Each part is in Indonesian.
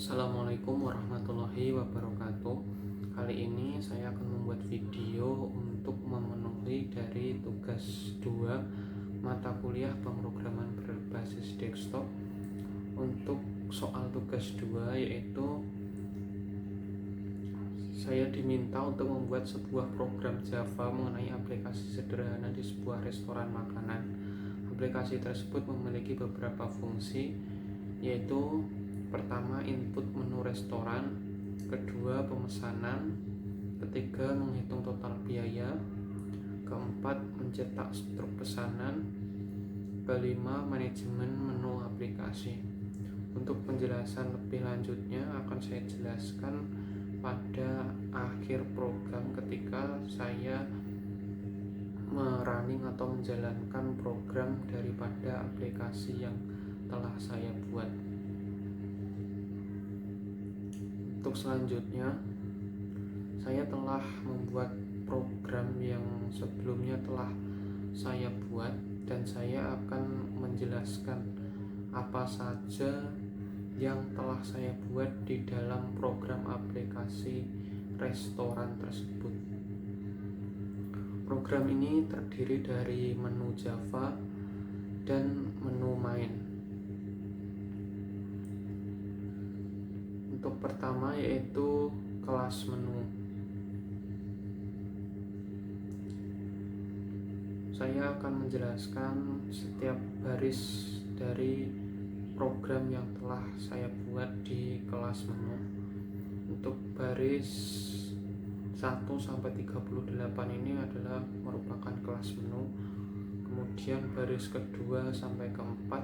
Assalamualaikum warahmatullahi wabarakatuh. Kali ini saya akan membuat video untuk memenuhi dari tugas 2 mata kuliah pemrograman berbasis desktop. Untuk soal tugas 2 yaitu saya diminta untuk membuat sebuah program Java mengenai aplikasi sederhana di sebuah restoran makanan. Aplikasi tersebut memiliki beberapa fungsi, yaitu pertama input menu restoran, kedua pemesanan, ketiga menghitung total biaya, keempat mencetak struk pesanan, kelima manajemen menu aplikasi. Untuk penjelasan lebih lanjutnya akan saya jelaskan pada akhir program ketika saya merunning atau menjalankan program daripada aplikasi yang telah saya buat. Untuk selanjutnya, saya telah membuat program yang sebelumnya telah saya buat dan saya akan menjelaskan apa saja yang telah saya buat di dalam program aplikasi restoran tersebut. Program ini terdiri dari menu Java dan menu main. Untuk pertama yaitu kelas menu. Saya akan menjelaskan setiap baris dari program yang telah saya buat di kelas menu. Untuk baris 1 sampai 38 ini adalah merupakan kelas menu. Kemudian baris kedua sampai keempat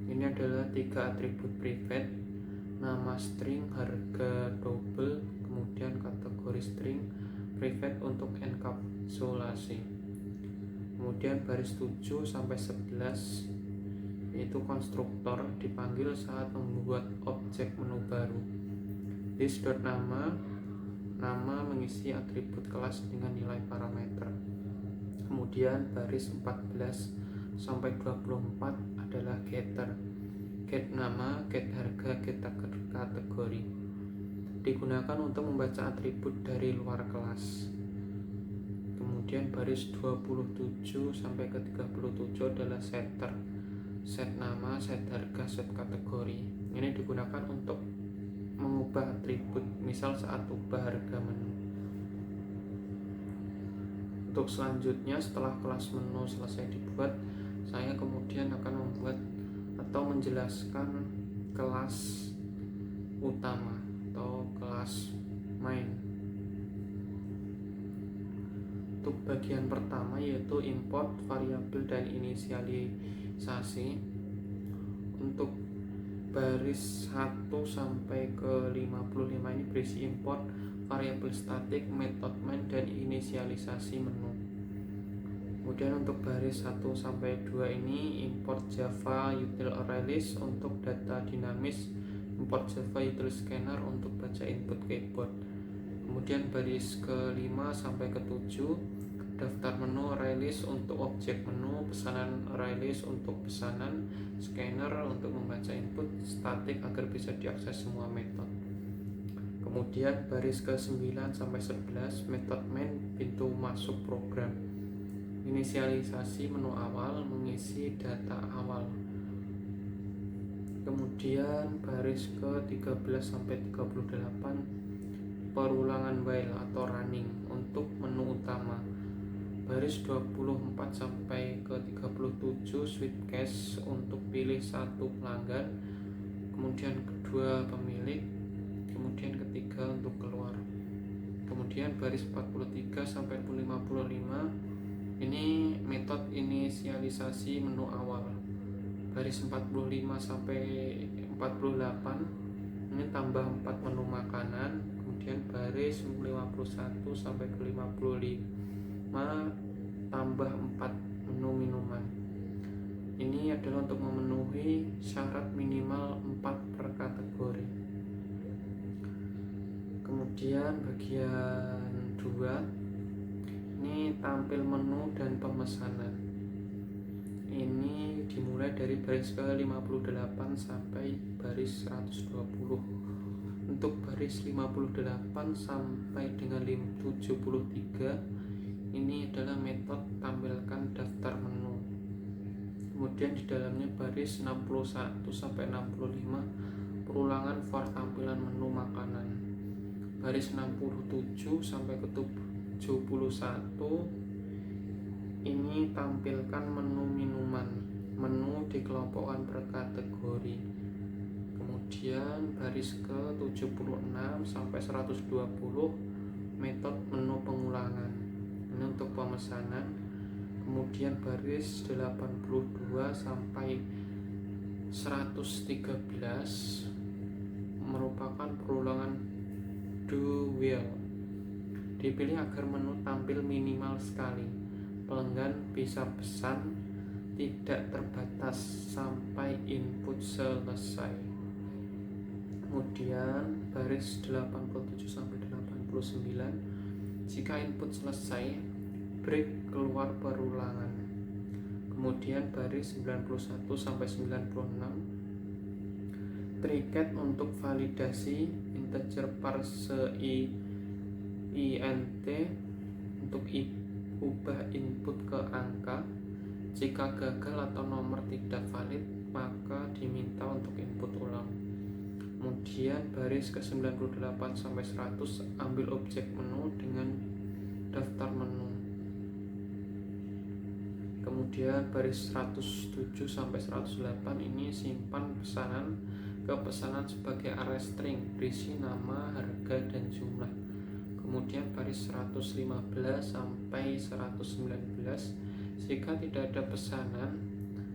ini adalah 3 atribut private, nama string, harga double, kemudian kategori string private untuk enkapsulasi. Kemudian baris 7 sampai 11 yaitu konstruktor, dipanggil saat membuat objek menu baru. List.nama, nama mengisi atribut kelas dengan nilai parameter. Kemudian baris 14 sampai 24 adalah getter. Get nama, get harga, get kategori. Digunakan untuk membaca atribut dari luar kelas. Kemudian baris 27 sampai ke 37 adalah setter. Set nama, set harga, set kategori. Ini digunakan untuk mengubah atribut, misal saat ubah harga menu. Untuk selanjutnya, setelah kelas menu selesai dibuat, saya kemudian akan membuat atau menjelaskan kelas utama atau kelas main. Untuk bagian pertama yaitu import variabel dan inisialisasi. Untuk baris 1 sampai ke 55 ini berisi import variabel statik, method main, dan inisialisasi menu. Kemudian untuk baris 1 sampai 2 ini import Java util ArrayList untuk data dinamis, import Java util scanner untuk baca input keyboard. Kemudian baris ke-5 sampai ke-7 daftar menu ArrayList untuk objek menu, pesanan ArrayList untuk pesanan, scanner untuk membaca input, statik agar bisa diakses semua metode. Kemudian baris ke-9 sampai 11 method main, pintu masuk program. Inisialisasi menu awal, mengisi data awal. Kemudian baris ke-13 sampai 38 perulangan while atau running untuk menu utama. Baris 24 sampai ke 37 switch cache untuk pilih satu pelanggan, kemudian kedua pemilik, kemudian ketiga untuk keluar. Kemudian baris 43 sampai 55 ini metode inisialisasi menu awal. Baris 45 sampai 48 ini tambah 4 menu makanan. Kemudian baris 51 sampai ke 55 tambah 4 menu minuman. Ini adalah untuk memenuhi syarat minimal 4 per kategori. Kemudian bagian 2 ini tampil menu dan pemesanan. Ini dimulai dari baris ke 58 sampai baris 120. Untuk baris 58 sampai dengan 73 ini adalah metode tampilkan daftar menu. Kemudian di dalamnya baris 61 sampai 65 perulangan for tampilan menu makanan. Baris 67 sampai ke 71 ini tampilkan menu minuman. Menu dikelompokkan per kategori. Kemudian baris ke 76 sampai 120 metode menu pengulangan. Ini untuk pemesanan. Kemudian baris 82 sampai 113 merupakan perulangan do well. Dipilih agar menu tampil minimal sekali. Pelanggan bisa pesan tidak terbatas sampai input selesai. Kemudian baris 87 sampai 89 jika input selesai break keluar perulangan. Kemudian baris 91 sampai 96 triket untuk validasi integer parse int untuk ubah input ke angka. Jika gagal atau nomor tidak valid maka diminta untuk input ulang. Kemudian baris ke 98 sampai 100 ambil objek menu dengan daftar menu. Kemudian baris 107 sampai 108 ini simpan pesanan ke pesanan sebagai array string berisi nama, harga, dan jumlah. Kemudian baris 115 sampai 119 jika tidak ada pesanan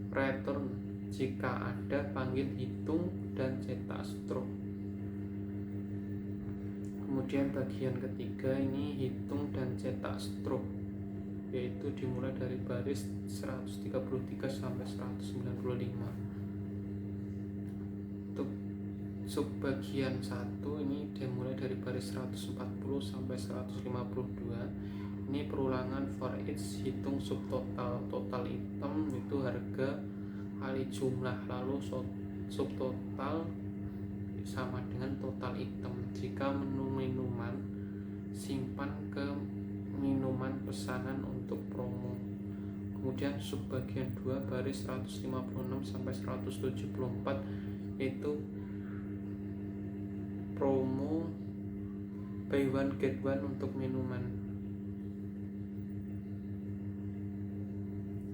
return, jika ada panggil hitung dan cetak struk. Kemudian bagian ketiga ini hitung dan cetak struk, yaitu dimulai dari baris 133 sampai 195. Untuk subbagian 1 ini dimulai dari baris 140 sampai 152. Ini perulangan for each hitung subtotal. Total item itu harga kali jumlah, lalu subtotal sama dengan total item. Jika menu minuman simpan ke minuman pesanan untuk promo. Kemudian subbagian 2 baris 156 sampai 174 yaitu promo buy one get one untuk minuman.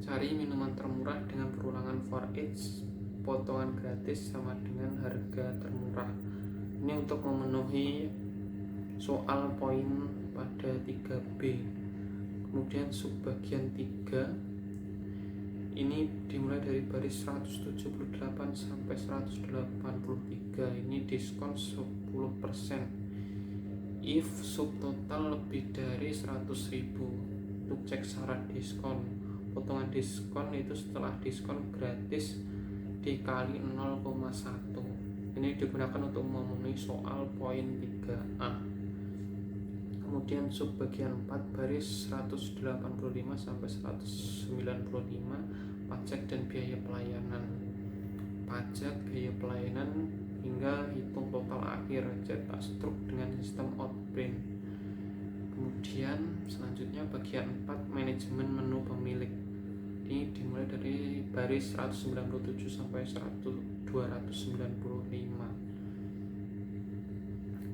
Cari minuman termurah dengan perulangan for each, potongan gratis sama dengan harga termurah. Ini untuk memenuhi soal poin pada 3B. Kemudian subbagian 3 ini dimulai dari baris 178 sampai 183. Ini diskon 10% if subtotal lebih dari 100.000. Untuk cek syarat diskon, potongan diskon itu setelah diskon gratis dikali 0,1. Ini digunakan untuk memenuhi soal poin 3A. Kemudian subbagian 4 baris 185 sampai 195 pajak dan biaya pelayanan. Pajak, biaya pelayanan hingga hitung total akhir, cetak struk dengan sistem outprint. Kemudian selanjutnya bagian 4 manajemen menu pemilik. Ini dimulai dari baris 197 sampai 295.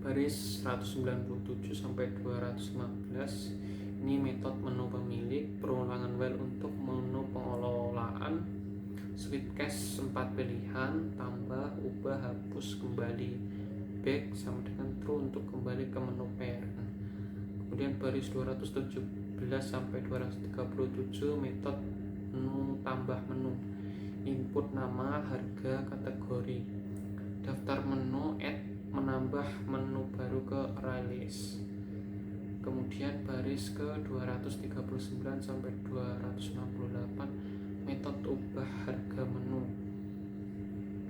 Baris 197 sampai 215 ini metode menu pemilik, perulangan while untuk menu pengelolaan, switch case 4 pilihan, tambah, ubah, hapus, kembali, back sama dengan true untuk kembali ke menu parent. Kemudian baris 217 sampai 237 metode menu tambah menu, input nama, harga, kategori, daftar menu, add, menambah menu baru ke array list. Kemudian baris ke 239 sampai 268 metode ubah harga menu,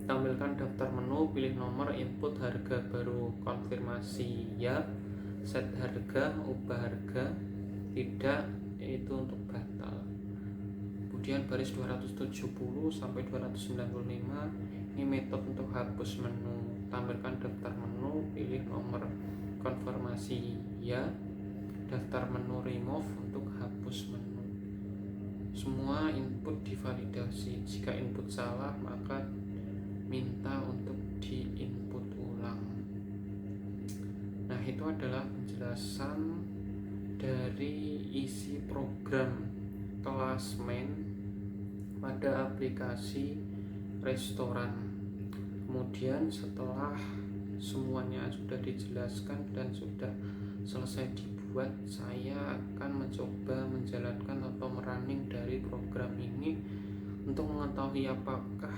tampilkan daftar menu, pilih nomor, input harga baru, konfirmasi ya, set harga, ubah harga, tidak, yaitu untuk batal. Kemudian baris 270 sampai 295 ini metode untuk hapus menu. Tampilkan daftar menu, pilih nomor konfirmasi ya. Daftar menu remove untuk hapus menu. Semua input divalidasi. Jika input salah maka minta untuk di-input ulang. Nah, itu adalah penjelasan dari isi program kelas main pada aplikasi restoran. Kemudian setelah semuanya sudah dijelaskan dan sudah selesai dibuat, saya akan mencoba menjalankan atau merunning dari program ini untuk mengetahui apakah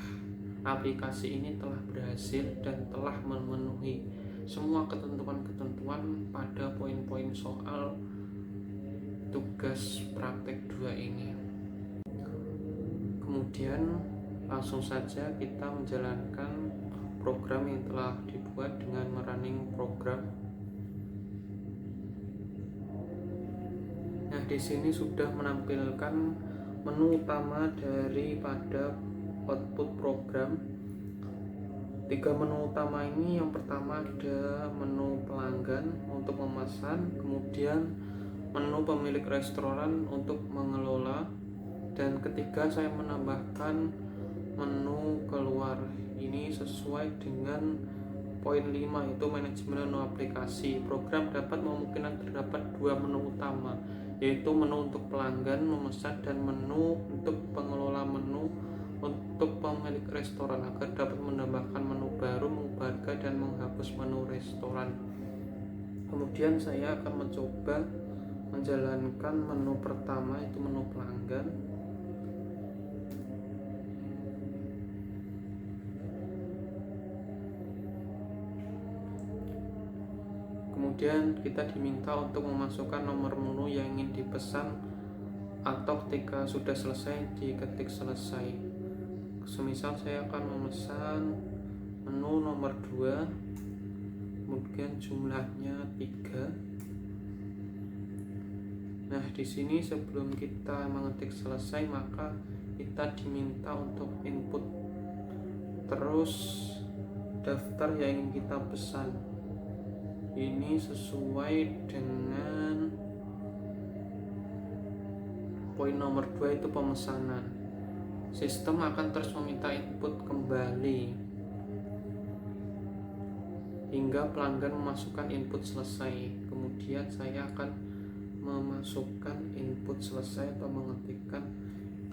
aplikasi ini telah berhasil dan telah memenuhi semua ketentuan-ketentuan pada poin-poin soal tugas praktek 2 ini. Kemudian langsung saja kita menjalankan program yang telah dibuat dengan merunning program. Nah, di sini sudah menampilkan menu utama daripada output program. 3 menu utama ini, yang pertama ada menu pelanggan untuk memesan, kemudian menu pemilik restoran untuk mengelola, dan ketiga saya menambahkan menu keluar. Ini sesuai dengan poin 5, yaitu manajemen menu aplikasi. Program dapat memungkinkan terdapat 2 menu utama, yaitu menu untuk pelanggan memesan dan menu untuk pengelola menu untuk pemilik restoran, agar dapat menambahkan menu baru, mengubah harga, dan menghapus menu restoran. Kemudian saya akan mencoba menjalankan menu pertama, yaitu menu pelanggan. Kemudian kita diminta untuk memasukkan nomor menu yang ingin dipesan, atau ketika sudah selesai diketik selesai. Semisal saya akan memesan menu nomor 2, kemudian jumlahnya 3. Nah, di sini sebelum kita mengetik selesai maka kita diminta untuk input terus daftar yang ingin kita pesan. Ini sesuai dengan poin nomor 2, itu pemesanan. Sistem akan terus meminta input kembali hingga pelanggan memasukkan input selesai. Kemudian saya akan memasukkan input selesai atau mengetikkan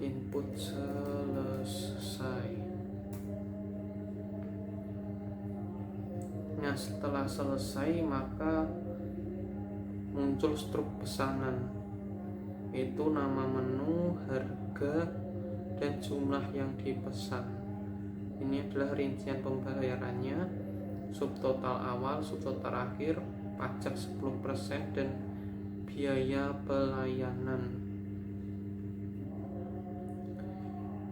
input selesai. Nah, setelah selesai maka muncul struk pesanan, yaitu nama menu, harga, dan jumlah yang dipesan. Ini adalah rincian pembayarannya, subtotal awal, subtotal akhir, pajak 10%, dan biaya pelayanan.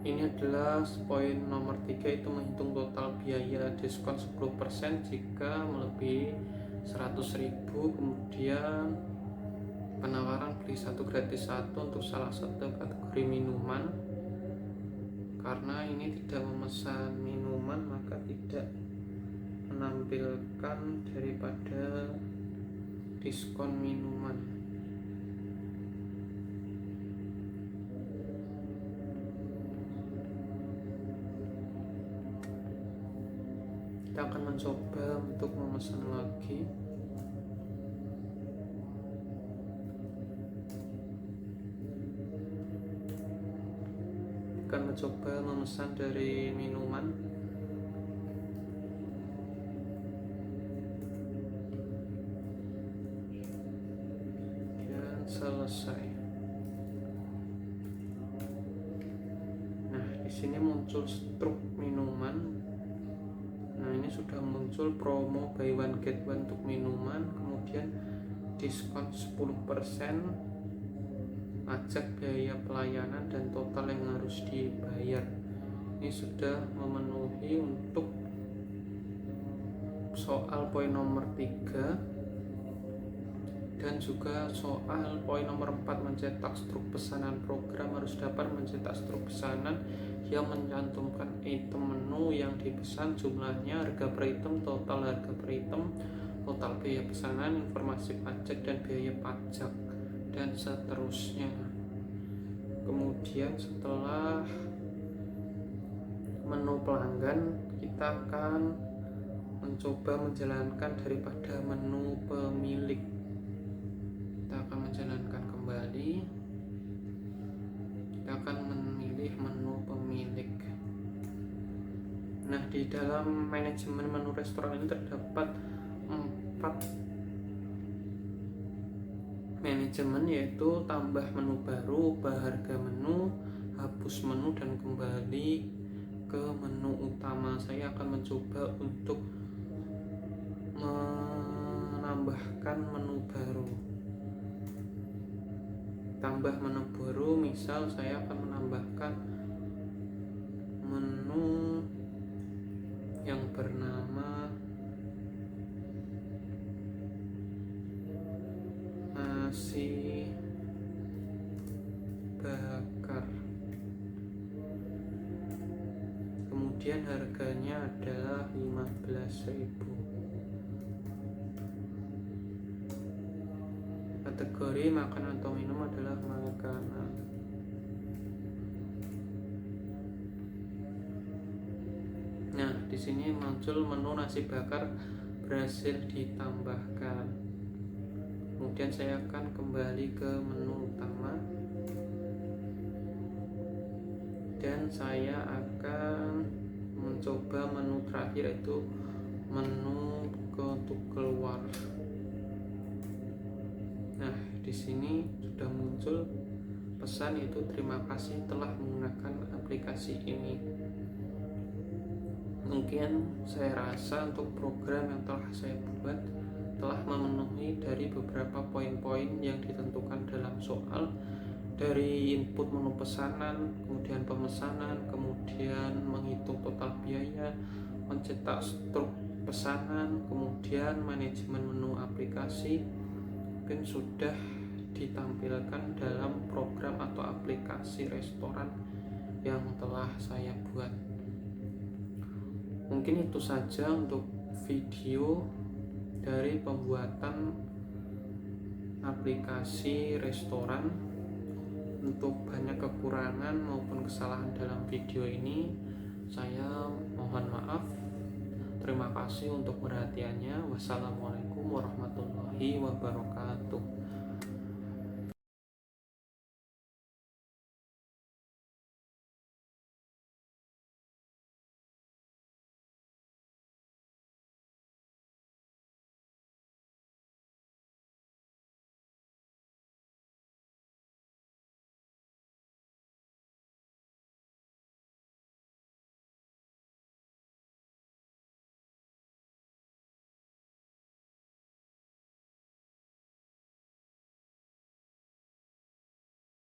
Ini adalah poin nomor 3, itu menghitung total biaya diskon 10% jika melebihi 100.000. Kemudian penawaran beli 1 gratis 1 untuk salah satu kategori minuman. Karena ini tidak memesan minuman maka tidak menampilkan daripada diskon minuman. Kita akan mencoba untuk memesan lagi. Akan mencoba memesan dari minuman. Dan selesai. Nah, di sini muncul struk minuman. Nah, ini sudah muncul promo buy one get one untuk minuman, kemudian diskon 10%, pajak, biaya pelayanan, dan total yang harus dibayar. Ini sudah memenuhi untuk soal poin nomor 3. Dan juga soal poin nomor 4, mencetak struk pesanan. Program harus dapat mencetak struk pesanan yang mencantumkan item menu yang dipesan, jumlahnya, harga per item, total harga per item, total biaya pesanan, informasi pajak dan biaya pajak, dan seterusnya. Kemudian setelah menu pelanggan, kita akan mencoba menjalankan daripada menu pemilik. Kita akan menjalankan kembali. Kita akan memilih menu pemilik. Nah, di dalam manajemen menu restoran ini terdapat 4 manajemen, yaitu tambah menu baru, ubah harga menu, hapus menu, dan kembali ke menu utama. Saya akan mencoba untuk menambahkan menu baru. Tambah menu baru, misal saya akan menambahkan menu yang bernama nasi bakar. Kemudian harganya adalah 15.000. Kategori makanan atau minum adalah makanan. Nah, di sini muncul menu nasi bakar berhasil ditambahkan. Kemudian saya akan kembali ke menu utama dan saya akan mencoba menu terakhir, yaitu menu untuk keluar. Nah, di sini sudah muncul pesan, yaitu terima kasih telah menggunakan aplikasi ini. Mungkin saya rasa untuk program yang telah saya buat telah memenuhi dari beberapa poin-poin yang ditentukan dalam soal, dari input menu pesanan, kemudian pemesanan, kemudian menghitung total biaya, mencetak struk pesanan, kemudian manajemen menu aplikasi, mungkin sudah ditampilkan dalam program atau aplikasi restoran yang telah saya buat. Mungkin itu saja untuk video dari pembuatan aplikasi restoran. Untuk banyak kekurangan maupun kesalahan dalam video ini, saya mohon maaf. Terima kasih untuk perhatiannya. Wassalamualaikum warahmatullahi wabarakatuh.